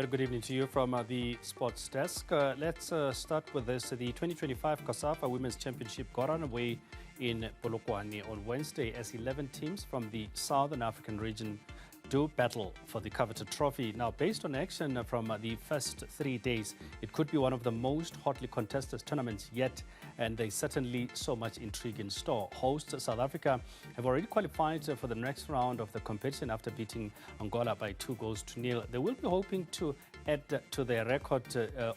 Very good evening to you from the sports desk. Let's start with this. The 2025 COSAFA Women's Championship got underway in Polokwane on Wednesday as 11 teams from the Southern African region do battle for the coveted trophy. Now, based on action from the first 3 days, it could be one of the most hotly contested tournaments yet, and there's certainly so much intrigue in store. Host South Africa have already qualified for the next round of the competition after beating Angola by 2-0. They will be hoping to add to their record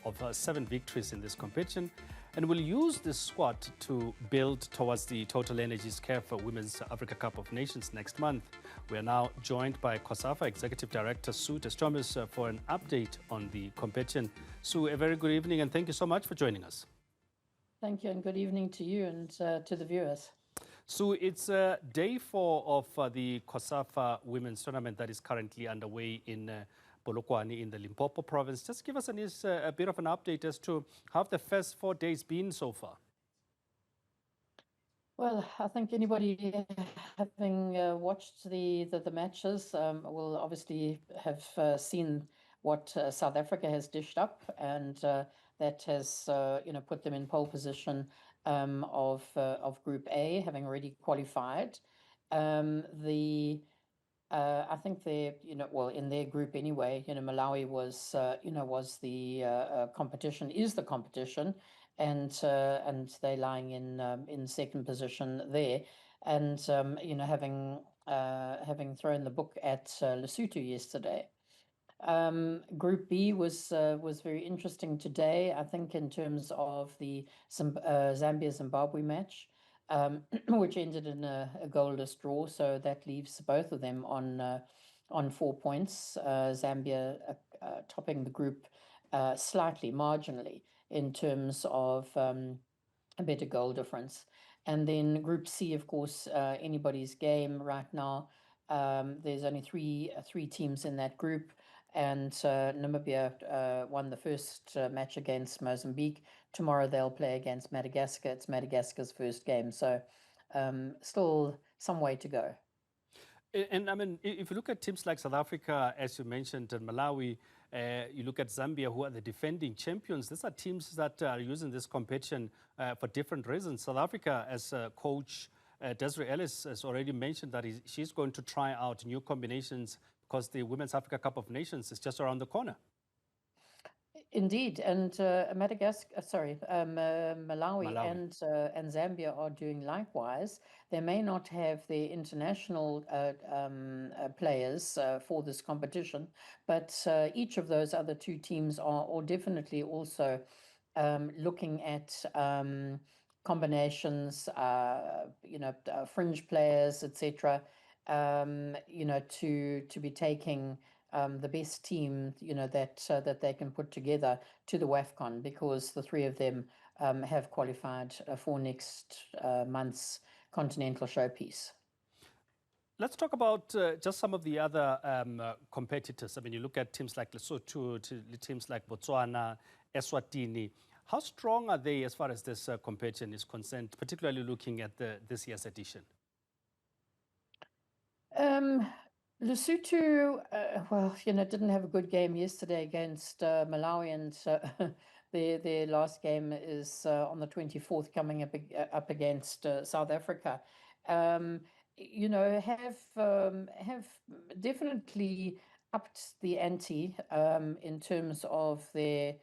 of 7 victories in this competition, and will use this squad to build towards the Total Energies CAF Women's Africa Cup of Nations next month. We are now joined by COSAFA Executive Director Sue Destombes for an update on the competition. Sue, a very good evening and thank you so much for joining us. Thank you, and good evening to you and to the viewers. So it's day 4 of the COSAFA Women's Tournament that is currently underway in Polokwane in the Limpopo province. Just give us a bit of an update as to how the first 4 days been so far. Well, I think anybody having watched the matches will obviously have seen what South Africa has dished up, and that has put them in pole position of Group A, having already qualified. I think they, in their group anyway, Malawi was the competition, is the competition, and they're lying in second position there, and having thrown the book at Lesotho yesterday. Group B was very interesting today, I think, in terms of the Zambia-Zimbabwe match. Which ended in a goalless draw, so that leaves both of them on 4 points. Zambia topping the group slightly, marginally, in terms of a better goal difference. And then Group C, of course, anybody's game right now. There's only three teams in that group, and Namibia won the first match against Mozambique. Tomorrow they'll play against Madagascar. It's Madagascar's first game, so still some way to go. And I mean, if you look at teams like South Africa, as you mentioned, and Malawi, you look at Zambia, who are the defending champions. These are teams that are using this competition for different reasons. South Africa, as coach Desiree Ellis has already mentioned that she's going to try out new combinations because the Women's Africa Cup of Nations is just around the corner. Indeed, and Malawi. And Zambia are doing likewise. They may not have the international players for this competition, but each of those other 2 teams are definitely also looking at combinations, fringe players, etc. To be taking the best team, that they can put together to the WAFCON, because the 3 of them have qualified for next month's continental showpiece. Let's talk about just some of the other competitors. I mean, you look at teams like Lesotho, teams like Botswana, Eswatini. How strong are they as far as this competition is concerned, particularly looking at this year's edition? Lesotho, didn't have a good game yesterday against Malawi, and their last game is on the 24th, coming up against South Africa. Have definitely upped the ante in terms of their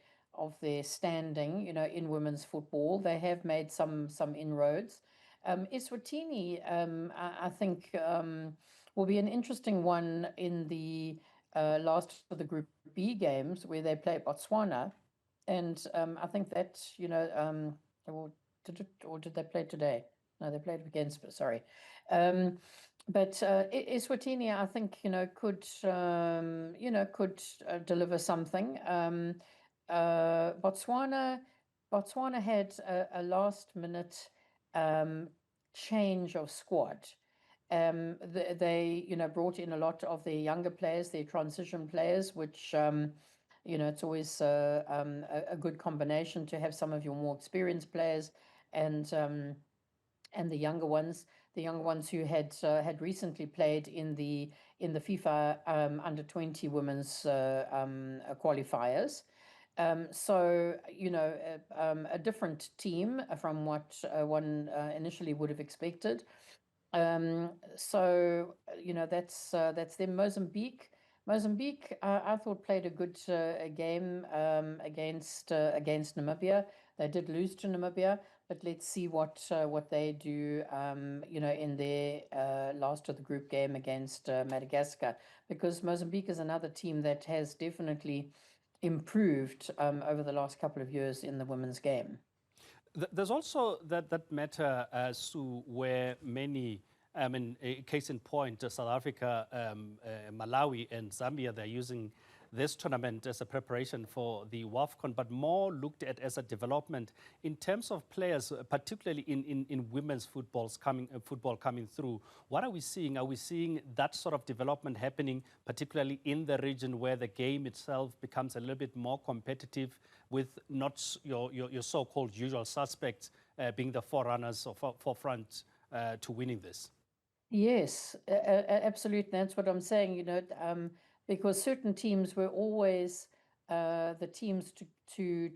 standing, in women's football. They have made some inroads. Eswatini, I think, will be an interesting one in the last of the Group B games, where they play Botswana, and I think that did they play today? No, they played against. Sorry, but Eswatini, I think, could deliver something. Botswana had a last minute change of squad. They brought in a lot of their younger players, their transition players, which it's always a good combination to have some of your more experienced players and the younger ones. the young ones who had recently played in the FIFA under-20 women's qualifiers. So, a different team from what one initially would have expected. So, that's them. Mozambique, I thought played a good game against Namibia. They did lose to Namibia, but let's see what they do, in their last of the group game against Madagascar, because Mozambique is another team that has definitely improved over the last couple of years in the women's game. There's also that matter, Sue, where many, I mean, a case in point, South Africa, Malawi, and Zambia, they're using this tournament as a preparation for the WAFCON, but more looked at as a development in terms of players, particularly in women's football coming through. What are we seeing? Are we seeing that sort of development happening, particularly in the region where the game itself becomes a little bit more competitive, with not your so-called usual suspects being the forerunners or forefront to winning this? Yes, absolutely. That's what I'm saying, because certain teams were always the teams to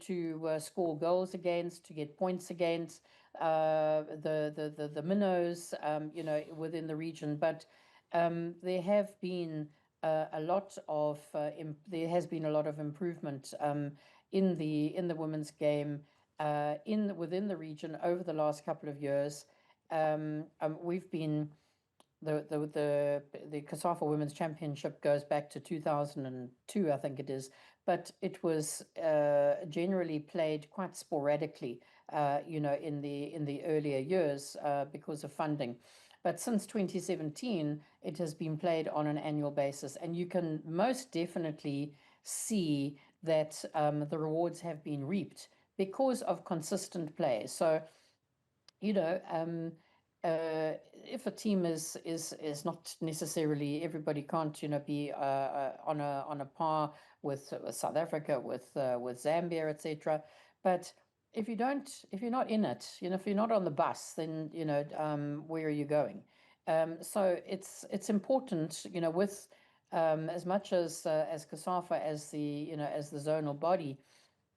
score goals against, to get points against, the minnows, within the region. But there have been there has been a lot of improvement in the women's game within the region over the last couple of years. We've been the COSAFA Women's Championship goes back to 2002, I think it is, but it was generally played quite sporadically, in the earlier years because of funding. But since 2017, it has been played on an annual basis, and you can most definitely see that the rewards have been reaped because of consistent play. So, if a team is not necessarily, everybody can't be on a par with South Africa, with Zambia, etc. But if you're not in it, if you're not on the bus, then where are you going? So it's important, with as much as COSAFA, as the zonal body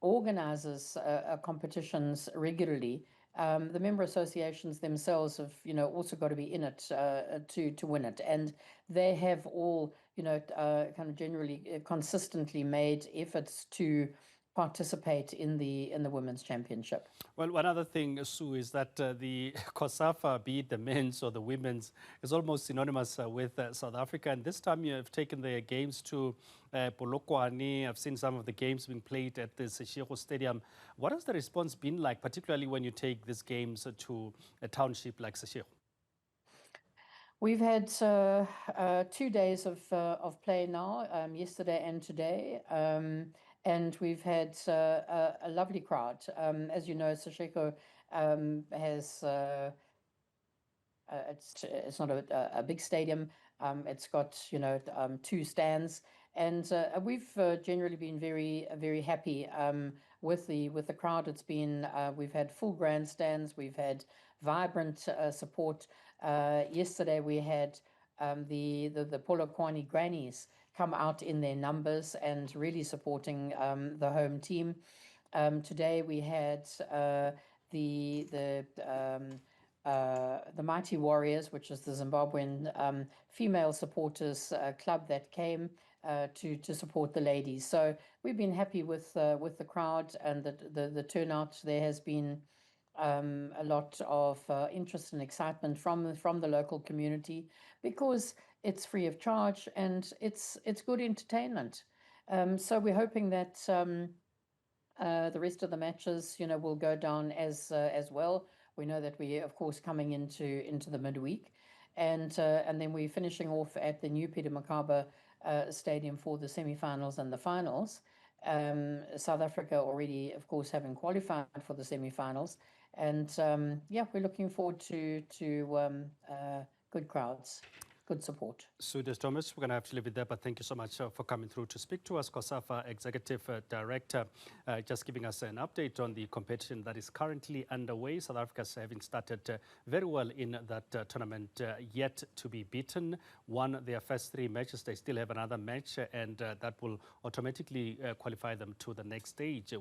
organizes competitions regularly. The member associations themselves have, also got to be in it to win it, and they have all, kind of generally consistently made efforts to participate in the women's championship. Well, one other thing, Sue, is that the COSAFA, be it the men's or the women's, is almost synonymous with South Africa. And this time you have taken the games to Polokwane. I've seen some of the games being played at the Seshego Stadium. What has the response been like, particularly when you take these games to a township like Seshego? We've had 2 days of play now, yesterday and today. And we've had a lovely crowd. As you know, Seshego has it's not a big stadium. It's got 2 stands, and we've generally been very happy with the crowd. It's been we've had full grandstands. We've had vibrant support. Yesterday we had the Polokwane grannies come out in their numbers and really supporting the home team. Today we had the Mighty Warriors, which is the Zimbabwean female supporters club that came to support the ladies. So we've been happy with the crowd and the turnout. There has been a lot of interest and excitement from the local community, because it's free of charge and it's good entertainment. So we're hoping that the rest of the matches, will go down as well. We know that we, of course, coming into the midweek, and then we're finishing off at the new Peter Mokaba Stadium for the semi-finals and the finals. South Africa already, of course, having qualified for the semi-finals, and we're looking forward to good crowds. good support. So, Destombes, we're going to have to leave it there, but thank you so much for coming through to speak to us. COSAFA Executive Director, just giving us an update on the competition that is currently underway. South Africa's having started very well in that tournament, yet to be beaten. Won their first 3 matches. They still have another match, and that will automatically qualify them to the next stage,